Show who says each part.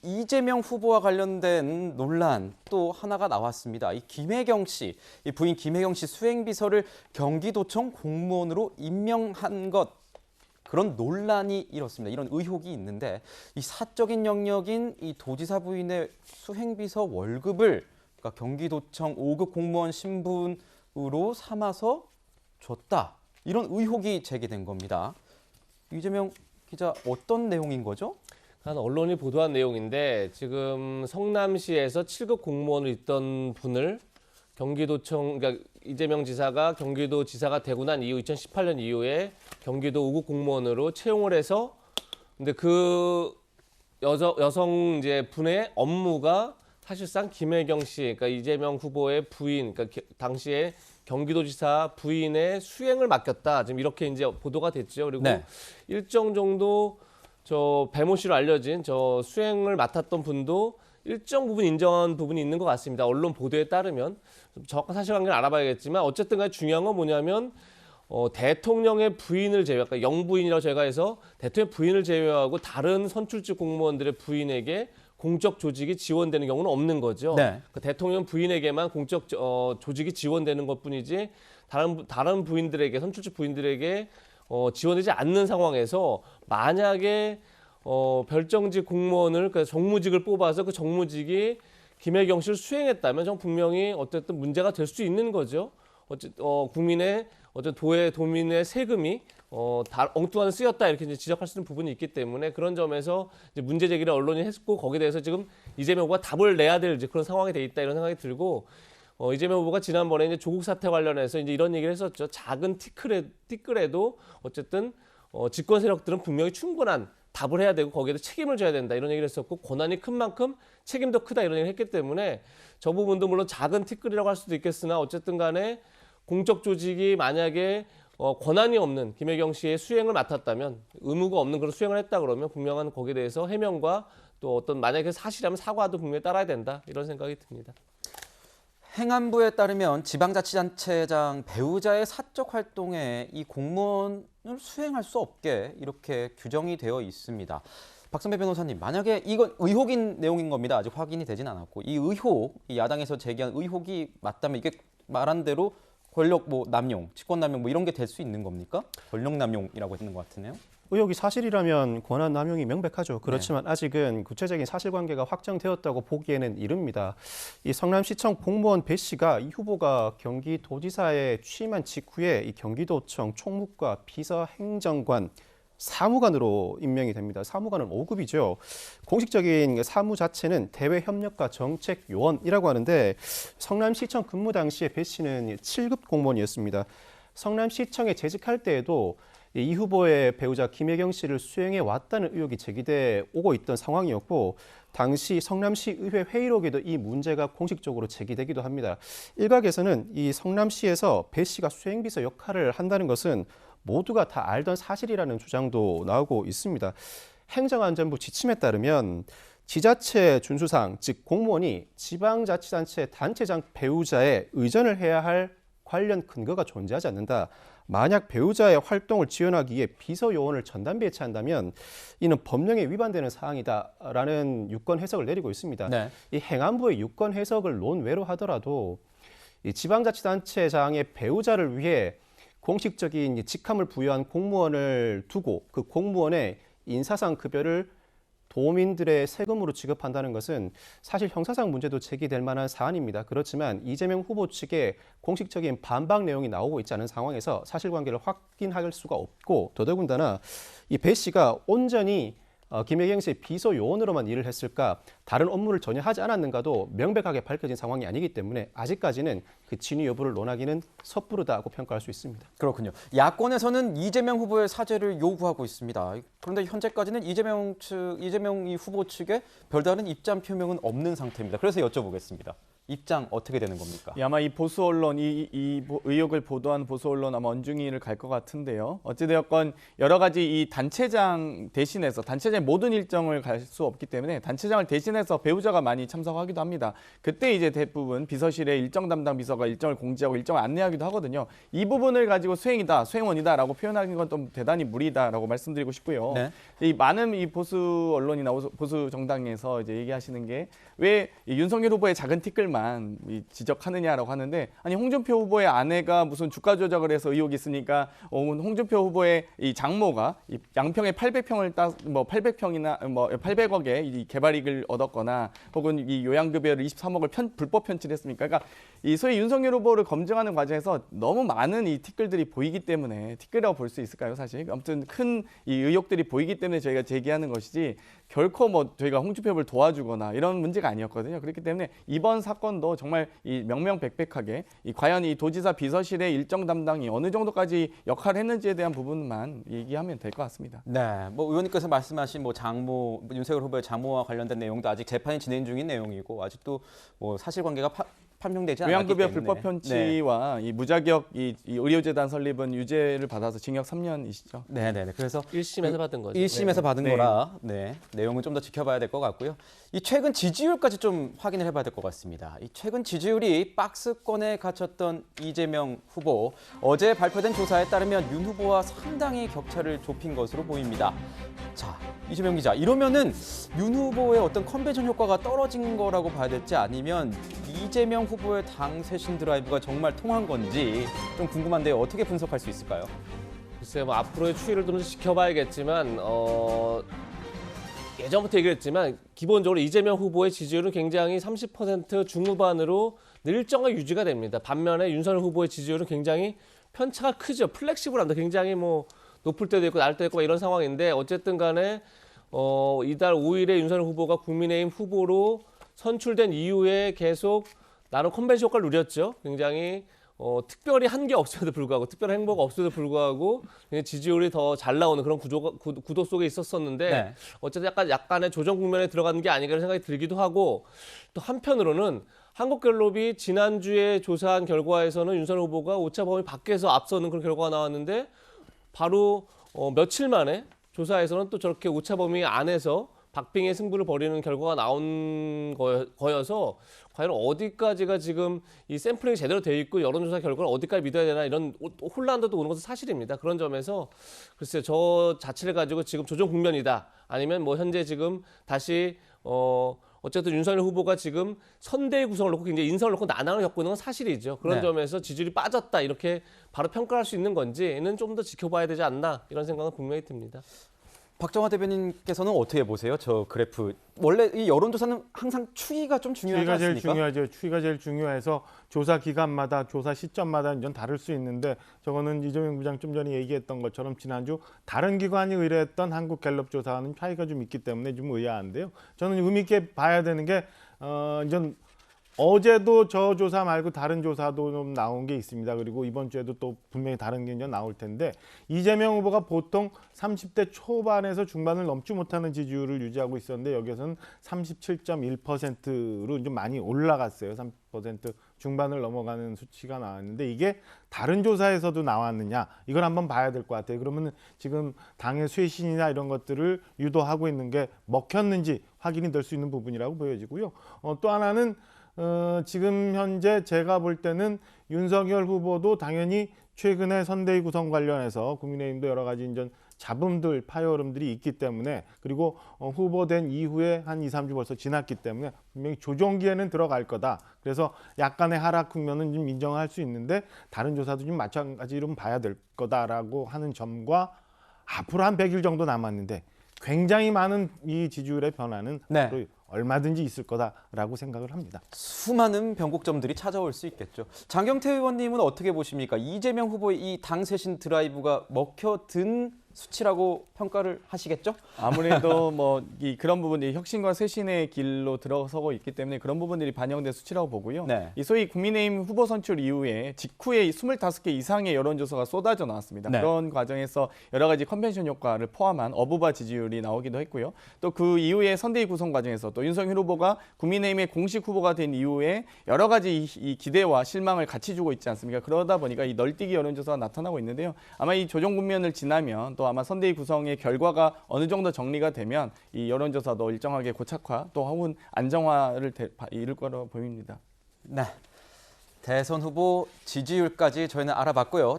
Speaker 1: 이재명 후보와 관련된 논란 또 하나가 나왔습니다. 이 김혜경 씨, 이 부인 김혜경 씨 수행비서를 경기도청 공무원으로 임명한 것, 그런 논란이 일었습니다. 이런 의혹이 있는데 이 사적인 영역인 이 도지사 부인의 수행비서 월급을 그러니까 경기도청 5급 공무원 신분으로 삼아서 줬다. 이런 의혹이 제기된 겁니다. 이재명 기자, 어떤 내용인 거죠?
Speaker 2: 한 언론이 보도한 내용인데 지금 성남시에서 7급 공무원을 있던 분을 경기도청, 그러니까 이재명 지사가 경기도 지사가 되고 난 이후 2018년 이후에 경기도 5급 공무원으로 채용을 해서 근데 그 여성 이제 분의 업무가 사실상 김혜경 씨, 그러니까 이재명 후보의 부인, 그러니까 당시에 경기도지사 부인의 수행을 맡겼다. 지금 이렇게 이제 보도가 됐죠. 그리고
Speaker 1: 네.
Speaker 2: 일정 정도 저 배모 씨로 알려진 저 수행을 맡았던 분도 일정 부분 인정한 부분이 있는 것 같습니다. 언론 보도에 따르면 정확한 사실관계는 알아봐야겠지만 어쨌든 간에 중요한 건 뭐냐면 대통령의 부인을 제외, 그러니까 영부인이라고 제가 해서 대통령의 부인을 제외하고 다른 선출직 공무원들의 부인에게 공적 조직이 지원되는 경우는 없는 거죠.
Speaker 1: 네.
Speaker 2: 그 대통령 부인에게만 공적 조직이 지원되는 것뿐이지 다른 부인들에게 선출직 부인들에게 지원되지 않는 상황에서 만약에 별정직 공무원을 그 정무직을 뽑아서 그 정무직이 김혜경 씨를 수행했다면 정 분명히 어쨌든 문제가 될 수 있는 거죠. 국민의 도민의 세금이 엉뚱한 쓰였다 이렇게 이제 지적할 수 있는 부분이 있기 때문에 그런 점에서 이제 문제 제기를 언론이 했고 거기에 대해서 지금 이재명 후보가 답을 내야 될 이제 그런 상황이 돼 있다 이런 생각이 들고 이재명 후보가 지난번에 이제 조국 사태 관련해서 이제 이런 얘기를 했었죠. 작은 티끌에도 어쨌든 집권 세력들은 분명히 충분한 답을 해야 되고 거기에도 책임을 져야 된다 이런 얘기를 했었고 권한이 큰 만큼 책임도 크다 이런 얘기를 했기 때문에 저 부분도 물론 작은 티끌이라고 할 수도 있겠으나 어쨌든 간에 공적 조직이 만약에 권한이 없는 김혜경 씨의 수행을 맡았다면 의무가 없는 그런 수행을 했다 그러면 분명한 거기에 대해서 해명과 또 어떤 만약에 사실이라면 사과도 분명히 따라야 된다 이런 생각이 듭니다.
Speaker 1: 행안부에 따르면 지방자치단체장 배우자의 사적 활동에 이 공무원을 수행할 수 없게 이렇게 규정이 되어 있습니다. 박선배 변호사님, 만약에 이건 의혹인 내용인 겁니다. 아직 확인이 되진 않았고 이 의혹, 이 야당에서 제기한 의혹이 맞다면 이게 말한 대로 권력 남용, 직권 남용 이런 게 될 수 있는 겁니까? 권력 남용이라고 했는 것 같으네요.
Speaker 3: 의혹이 사실이라면 권한 남용이 명백하죠. 그렇지만 아직은 구체적인 사실관계가 확정되었다고 보기에는 이릅니다. 이 성남시청 공무원 배 씨가 이 후보가 경기도지사에 취임한 직후에 이 경기도청 총무과 비서행정관 사무관으로 임명이 됩니다. 사무관은 5급이죠. 공식적인 사무 자체는 대외협력과 정책요원이라고 하는데 성남시청 근무 당시에 배 씨는 7급 공무원이었습니다. 성남시청에 재직할 때에도 이 후보의 배우자 김혜경 씨를 수행해 왔다는 의혹이 제기돼 오고 있던 상황이었고 당시 성남시 의회 회의록에도 이 문제가 공식적으로 제기되기도 합니다. 일각에서는 이 성남시에서 배 씨가 수행비서 역할을 한다는 것은 모두가 다 알던 사실이라는 주장도 나오고 있습니다. 행정안전부 지침에 따르면 지자체 준수상, 즉 공무원이 지방자치단체 단체장 배우자의 의전을 해야 할 관련 근거가 존재하지 않는다. 만약 배우자의 활동을 지원하기 위해 비서요원을 전담 배치한다면 이는 법령에 위반되는 사항이다라는 유권 해석을 내리고 있습니다.
Speaker 1: 네.
Speaker 3: 이 행안부의 유권 해석을 논외로 하더라도 이 지방자치단체장의 배우자를 위해 공식적인 직함을 부여한 공무원을 두고 그 공무원의 인사상 급여를 도민들의 세금으로 지급한다는 것은 사실 형사상 문제도 제기될 만한 사안입니다. 그렇지만 이재명 후보 측에 공식적인 반박 내용이 나오고 있지 않은 상황에서 사실관계를 확인할 수가 없고 더더군다나 이 배 씨가 온전히 김혜경 씨의 비서 요원으로만 일을 했을까 다른 업무를 전혀 하지 않았는가도 명백하게 밝혀진 상황이 아니기 때문에 아직까지는 그 진위 여부를 논하기는 섣부르다고 평가할 수 있습니다.
Speaker 1: 그렇군요. 야권에서는 이재명 후보의 사죄를 요구하고 있습니다. 그런데 현재까지는 이재명 이 후보 측에 별다른 입장 표명은 없는 상태입니다. 그래서 여쭤보겠습니다. 입장 어떻게 되는 겁니까?
Speaker 4: 아마 이 보수 언론, 이 의혹을 보도한 보수 언론 아마 언중이를 갈 것 같은데요. 어찌되었건 여러 가지 이 단체장 대신해서 단체장 모든 일정을 갈 수 없기 때문에 단체장을 대신해서 배우자가 많이 참석하기도 합니다. 그때 이제 대부분 비서실의 일정 담당 비서가 일정을 공지하고 일정을 안내하기도 하거든요. 이 부분을 가지고 수행이다, 수행원이다라고 표현하는 건 좀 대단히 무리다라고 말씀드리고 싶고요.
Speaker 1: 네.
Speaker 4: 이 많은 이 보수 언론이나 보수 정당에서 이제 얘기하시는 게 왜 윤석열 후보의 작은 티끌만 지적하느냐라고 하는데, 아니 홍준표 후보의 아내가 무슨 주가 조작을 해서 의혹이 있으니까 홍준표 후보의 이 장모가 이 양평에 800평을 800평이나 800억의 이 개발이익을 얻었거나 혹은 이 요양급여를 23억을 불법 편취했습니까? 그러니까 이 소위 윤석열 후보를 검증하는 과정에서 너무 많은 이 티끌들이 보이기 때문에, 티끌이라고 볼 수 있을까요, 사실? 아무튼 큰 이 의혹들이 보이기 때문에 저희가 제기하는 것이지 결코 저희가 홍준표 후보를 도와주거나 이런 문제가 아니었거든요. 그렇기 때문에 이번 사건도 정말 이 명명백백하게 과연 이 도지사 비서실의 일정 담당이 어느 정도까지 역할을 했는지에 대한 부분만 얘기하면 될 것 같습니다.
Speaker 1: 네, 의원님께서 말씀하신 장모 윤석열 후보의 장모와 관련된 내용도 아직 재판이 진행 중인 내용이고 아직도 사실관계가 판명되지 않았기 때문에
Speaker 4: 요양급여 불법 편취와 이 무자격 이 의료재단 설립은 유죄를 받아서 징역 3년이시죠.
Speaker 1: 네. 그래서
Speaker 2: 1심에서 받은 거죠.
Speaker 1: 1심에서 받은
Speaker 4: 네.
Speaker 1: 거라 내용은 좀 더 지켜봐야 될 것 같고요. 이 최근 지지율까지 좀 확인을 해봐야 될 것 같습니다. 이 최근 지지율이 박스권에 갇혔던 이재명 후보, 어제 발표된 조사에 따르면 윤 후보와 상당히 격차를 좁힌 것으로 보입니다. 자, 이재명 기자, 이러면은 윤 후보의 어떤 컨벤션 효과가 떨어진 거라고 봐야 될지, 아니면 이재명 후보의 당 쇄신 드라이브가 정말 통한 건지 좀 궁금한데요. 어떻게 분석할 수 있을까요?
Speaker 2: 글쎄요, 앞으로의 추이를 좀 지켜봐야겠지만 예전부터 얘기했지만 기본적으로 이재명 후보의 지지율은 굉장히 30% 중후반으로 일정하게 유지가 됩니다. 반면에 윤석열 후보의 지지율은 굉장히 편차가 크죠. 플렉시블합니다. 굉장히 높을 때도 있고 낮을 때도 있고 이런 상황인데, 어쨌든 간에 이달 5일에 윤석열 후보가 국민의힘 후보로 선출된 이후에 계속 나름 컨벤션 효과를 누렸죠. 굉장히 특별히 한 게 없음에도 불구하고, 특별한 행보가 없음에도 불구하고 지지율이 더 잘 나오는 그런 구도 속에 있었었는데,
Speaker 1: 네.
Speaker 2: 어쨌든 약간의 조정 국면에 들어가는 게 아닌가 생각이 들기도 하고, 또 한편으로는 한국갤럽이 지난주에 조사한 결과에서는 윤석열 후보가 오차 범위 밖에서 앞서는 그런 결과가 나왔는데, 바로 며칠 만에 조사에서는 또 저렇게 오차 범위 안에서 박빙의 승부를 벌이는 결과가 나온 거여서, 과연 어디까지가 지금 이 샘플링이 제대로 되어 있고 여론조사 결과를 어디까지 믿어야 되나, 이런 혼란도 오는 것은 사실입니다. 그런 점에서 글쎄요, 저 자체를 가지고 지금 조정 국면이다, 아니면 현재 지금 다시 어쨌든 윤석열 후보가 지금 선대의 구성을 놓고 굉장히 인선을 놓고 난항을 겪고 있는 건 사실이죠. 그런
Speaker 1: 네.
Speaker 2: 점에서 지지율이 빠졌다, 이렇게 바로 평가할 수 있는 건지는 좀 더 지켜봐야 되지 않나, 이런 생각은 분명히 듭니다.
Speaker 1: 박정화 대변인께서는 어떻게 보세요? 저 그래프. 원래 이 여론조사는 항상 추이가 좀 중요하지
Speaker 5: 추이가 제일
Speaker 1: 않습니까?
Speaker 5: 중요하죠. 추이가 제일 중요해서 조사 기간마다, 조사 시점마다 좀 다를 수 있는데, 저거는 이재명 부장 좀 전에 얘기했던 것처럼 지난주 다른 기관이 의뢰했던 한국갤럽 조사와는 차이가 좀 있기 때문에 좀 의아한데요. 저는 의미 있게 봐야 되는 게 이제 어제도 저 조사 말고 다른 조사도 좀 나온 게 있습니다. 그리고 이번 주에도 또 분명히 다른 게 이제 나올 텐데, 이재명 후보가 보통 30대 초반에서 중반을 넘지 못하는 지지율을 유지하고 있었는데, 여기서는 37.1%로 좀 많이 올라갔어요. 30% 중반을 넘어가는 수치가 나왔는데, 이게 다른 조사에서도 나왔느냐, 이걸 한번 봐야 될 것 같아요. 그러면 지금 당의 쇄신이나 이런 것들을 유도하고 있는 게 먹혔는지 확인이 될 수 있는 부분이라고 보여지고요. 또 하나는 지금 현재 제가 볼 때는 윤석열 후보도 당연히 최근에 선대위 구성 관련해서 국민의힘도 여러 가지 인전 잡음들, 파열음들이 있기 때문에, 그리고 후보된 이후에 한 2, 3주 벌써 지났기 때문에 분명히 조정기에는 들어갈 거다. 그래서 약간의 하락 국면은 좀 인정할 수 있는데, 다른 조사도 좀 마찬가지로 봐야 될 거다라고 하는 점과, 앞으로 한 100일 정도 남았는데 굉장히 많은 이 지지율의 변화는
Speaker 1: 네.
Speaker 5: 앞으로 얼마든지 있을 거다라고 생각을 합니다.
Speaker 1: 수많은 변곡점들이 찾아올 수 있겠죠. 장경태 의원님은 어떻게 보십니까? 이재명 후보의 이 당 쇄신 드라이브가 먹혀든 수치라고 평가를 하시겠죠?
Speaker 4: 아무래도 뭐 그런 부분이 혁신과 쇄신의 길로 들어서고 있기 때문에 그런 부분들이 반영된 수치라고 보고요.
Speaker 1: 네.
Speaker 4: 이 소위 국민의힘 후보 선출 이후에 직후에 25개 이상의 여론조사가 쏟아져 나왔습니다.
Speaker 1: 네.
Speaker 4: 그런 과정에서 여러 가지 컨벤션 효과를 포함한 어부바 지지율이 나오기도 했고요. 또 그 이후에 선대위 구성 과정에서 또 윤석열 후보가 국민의힘의 공식 후보가 된 이후에 여러 가지 이 기대와 실망을 같이 주고 있지 않습니까? 그러다 보니까 이 널뛰기 여론조사가 나타나고 있는데요. 아마 이 조정 국면을 지나면 또 아마 선대위 구성의 결과가 어느 정도 정리가 되면 이 여론조사도 일정하게 고착화 또 혹은 안정화를 이룰 거로 보입니다.
Speaker 1: 네. 대선 후보 지지율까지 저희는 알아봤고요.